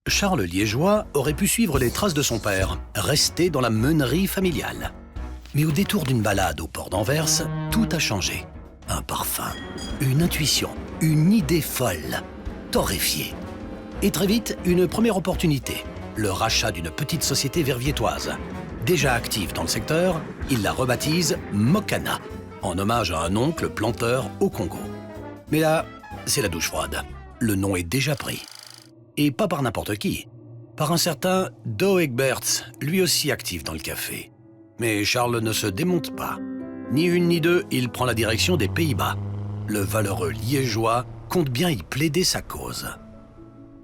Charles Liégeois aurait pu suivre les traces de son père, rester dans la meunerie familiale. Mais au détour d'une balade au port d'Anvers, tout a changé. Un parfum, une intuition, une idée folle, torréfiée. Et très vite, une première opportunité, le rachat d'une petite société verviétoise. Déjà active dans le secteur, il la rebaptise Mokana, en hommage à un oncle planteur au Congo. Mais là, c'est la douche froide. Le nom est déjà pris. Et pas par n'importe qui. Par un certain Do Egberts, lui aussi actif dans le café. Mais Charles ne se démonte pas. Ni une ni deux, il prend la direction des Pays-Bas. Le valeureux liégeois compte bien y plaider sa cause.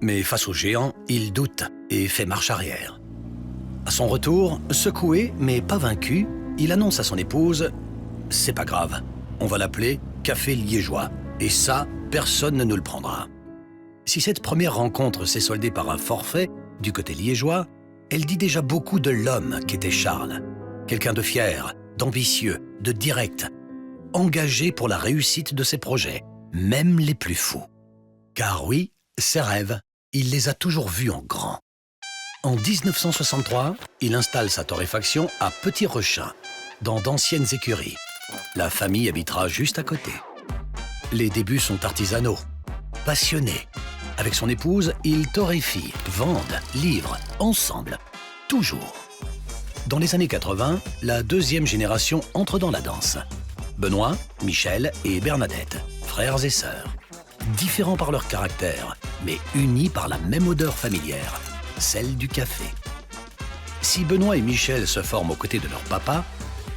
Mais face au géant, il doute et fait marche arrière. À son retour, secoué mais pas vaincu, il annonce à son épouse « C'est pas grave, on va l'appeler Café Liégeois, et ça, personne ne nous le prendra ». Si cette première rencontre s'est soldée par un forfait du côté liégeois, elle dit déjà beaucoup de l'homme qu'était Charles. Quelqu'un de fier, d'ambitieux, de direct, engagé pour la réussite de ses projets, même les plus fous. Car oui, ses rêves, il les a toujours vus en grand. En 1963, il installe sa torréfaction à Petit Rechin, dans d'anciennes écuries. La famille habitera juste à côté. Les débuts sont artisanaux, passionnés. Avec son épouse, ils torréfient, vendent, livrent, ensemble, toujours. Dans les années 80, la deuxième génération entre dans la danse. Benoît, Michel et Bernadette, frères et sœurs. Différents par leur caractère, mais unis par la même odeur familière, celle du café. Si Benoît et Michel se forment aux côtés de leur papa,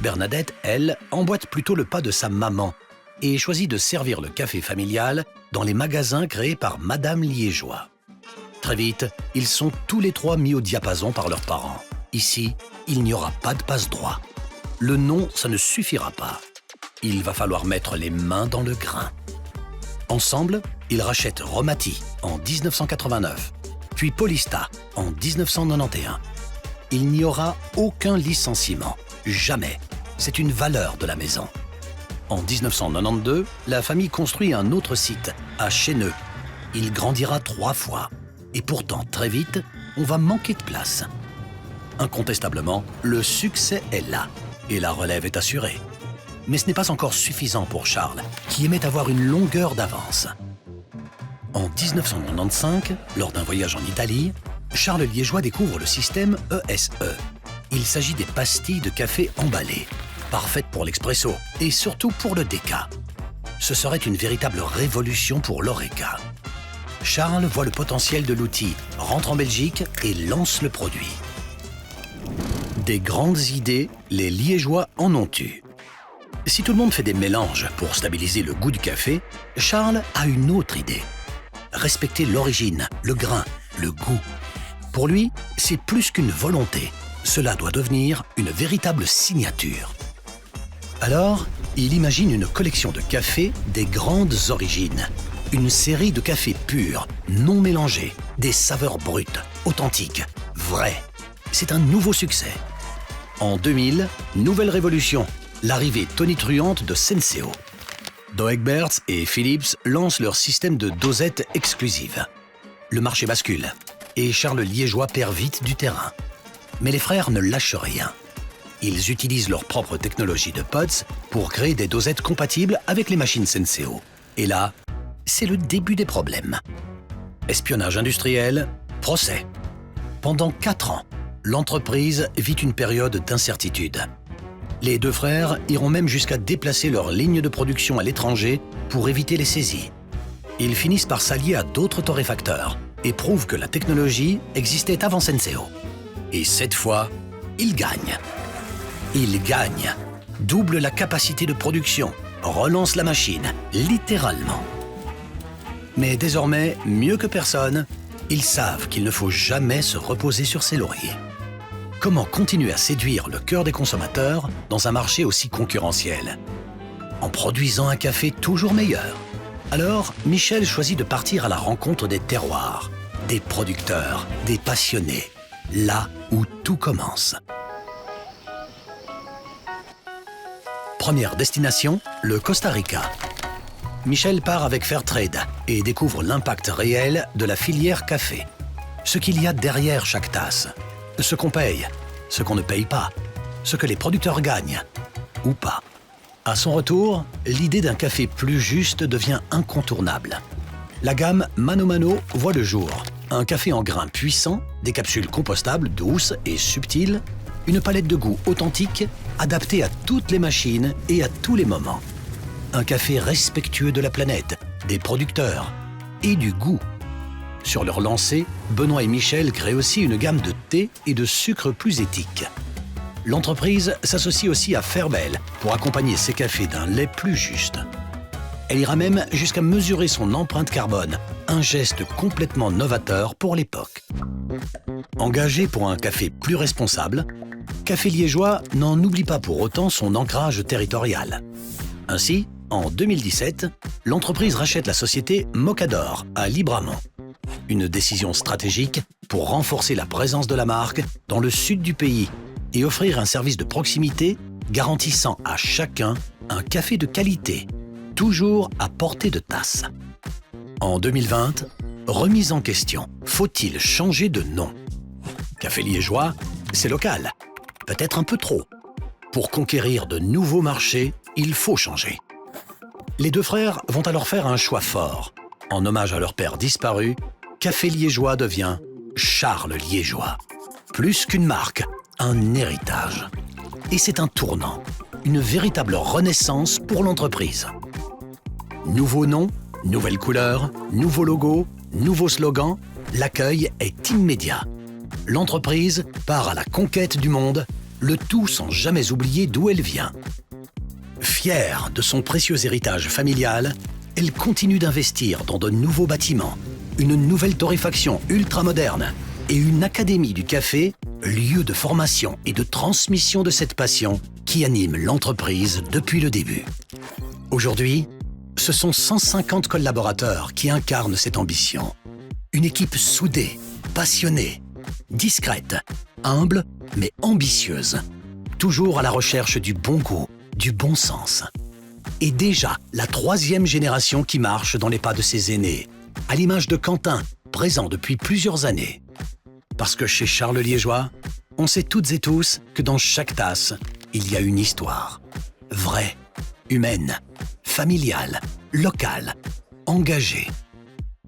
Bernadette, elle, emboîte plutôt le pas de sa maman et choisit de servir le café familial dans les magasins créés par Madame Liégeois. Très vite, ils sont tous les trois mis au diapason par leurs parents. Ici, il n'y aura pas de passe-droit. Le nom, ça ne suffira pas. Il va falloir mettre les mains dans le grain. Ensemble, ils rachètent Romati en 1989, puis Polista en 1991. Il n'y aura aucun licenciement, jamais. C'est une valeur de la maison. En 1992, la famille construit un autre site, à Chêneux. Il grandira 3 fois. Et pourtant, très vite, on va manquer de place. Incontestablement, le succès est là, et la relève est assurée. Mais ce n'est pas encore suffisant pour Charles, qui aimait avoir une longueur d'avance. En 1995, lors d'un voyage en Italie, Charles Liégeois découvre le système ESE. Il s'agit des pastilles de café emballées, parfaites pour l'expresso et surtout pour le déca. Ce serait une véritable révolution pour l'Horeca. Charles voit le potentiel de l'outil, rentre en Belgique et lance le produit. Des grandes idées, les Liégeois en ont eu. Si tout le monde fait des mélanges pour stabiliser le goût du café, Charles a une autre idée. Respecter l'origine, le grain, le goût. Pour lui, c'est plus qu'une volonté. Cela doit devenir une véritable signature. Alors, il imagine une collection de cafés des grandes origines. Une série de cafés purs, non mélangés, des saveurs brutes, authentiques, vraies. C'est un nouveau succès. En 2000, nouvelle révolution, l'arrivée tonitruante de Senseo. Do Egberts et Philips lancent leur système de dosettes exclusives. Le marché bascule et Charles Liégeois perd vite du terrain. Mais les frères ne lâchent rien. Ils utilisent leur propre technologie de pods pour créer des dosettes compatibles avec les machines Senseo. Et là, c'est le début des problèmes. Espionnage industriel, procès. Pendant 4 ans, l'entreprise vit une période d'incertitude. Les 2 frères iront même jusqu'à déplacer leur ligne de production à l'étranger pour éviter les saisies. Ils finissent par s'allier à d'autres torréfacteurs et prouvent que la technologie existait avant Senseo. Et cette fois, ils gagnent. Ils gagnent, doublent la capacité de production, relancent la machine, littéralement. Mais désormais, mieux que personne, ils savent qu'il ne faut jamais se reposer sur ses lauriers. Comment continuer à séduire le cœur des consommateurs dans un marché aussi concurrentiel? En produisant un café toujours meilleur. Alors, Michel choisit de partir à la rencontre des terroirs, des producteurs, des passionnés, là où tout commence. Première destination, le Costa Rica. Michel part avec Fairtrade et découvre l'impact réel de la filière café. ce qu'il y a derrière chaque tasse, ce qu'on paye, ce qu'on ne paye pas, ce que les producteurs gagnent, ou pas. À son retour, l'idée d'un café plus juste devient incontournable. La gamme Mano Mano voit le jour. Un café en grains puissants, des capsules compostables, douces et subtiles, une palette de goûts authentique, adaptée à toutes les machines et à tous les moments. Un café respectueux de la planète, des producteurs et du goût. Sur leur lancée, Benoît et Michel créent aussi une gamme de thé et de sucres plus éthiques. L'entreprise s'associe aussi à Fairbel pour accompagner ses cafés d'un lait plus juste. Elle ira même jusqu'à mesurer son empreinte carbone, un geste complètement novateur pour l'époque. Engagé pour un café plus responsable, Café Liégeois n'en oublie pas pour autant son ancrage territorial. Ainsi, en 2017, l'entreprise rachète la société Mocador à Libramont. Une décision stratégique pour renforcer la présence de la marque dans le sud du pays et offrir un service de proximité garantissant à chacun un café de qualité, toujours à portée de tasse. En 2020, remise en question, faut-il changer de nom? Café Liégeois, c'est local, peut-être un peu trop. Pour conquérir de nouveaux marchés, il faut changer. Les deux frères vont alors faire un choix fort. En hommage à leur père disparu, Café Liégeois devient Charles Liégeois. Plus qu'une marque, un héritage. Et c'est un tournant, une véritable renaissance pour l'entreprise. Nouveau nom, nouvelle couleur, nouveau logo, nouveau slogan, l'accueil est immédiat. L'entreprise part à la conquête du monde, le tout sans jamais oublier d'où elle vient. Fière de son précieux héritage familial, elle continue d'investir dans de nouveaux bâtiments, une nouvelle torréfaction ultramoderne et une académie du café, lieu de formation et de transmission de cette passion qui anime l'entreprise depuis le début. Aujourd'hui, ce sont 150 collaborateurs qui incarnent cette ambition. Une équipe soudée, passionnée, discrète, humble mais ambitieuse. Toujours à la recherche du bon goût, du bon sens. Et déjà la 3e génération qui marche dans les pas de ses aînés, à l'image de Quentin, présent depuis plusieurs années. Parce que chez Charles Liégeois, on sait toutes et tous que dans chaque tasse, il y a une histoire. Vraie, humaine, familiale, locale, engagée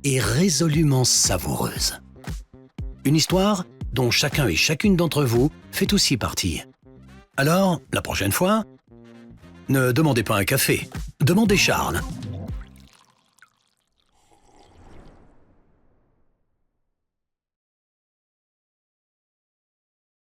et résolument savoureuse. Une histoire dont chacun et chacune d'entre vous fait aussi partie. Alors, la prochaine fois, ne demandez pas un café, demandez Charles.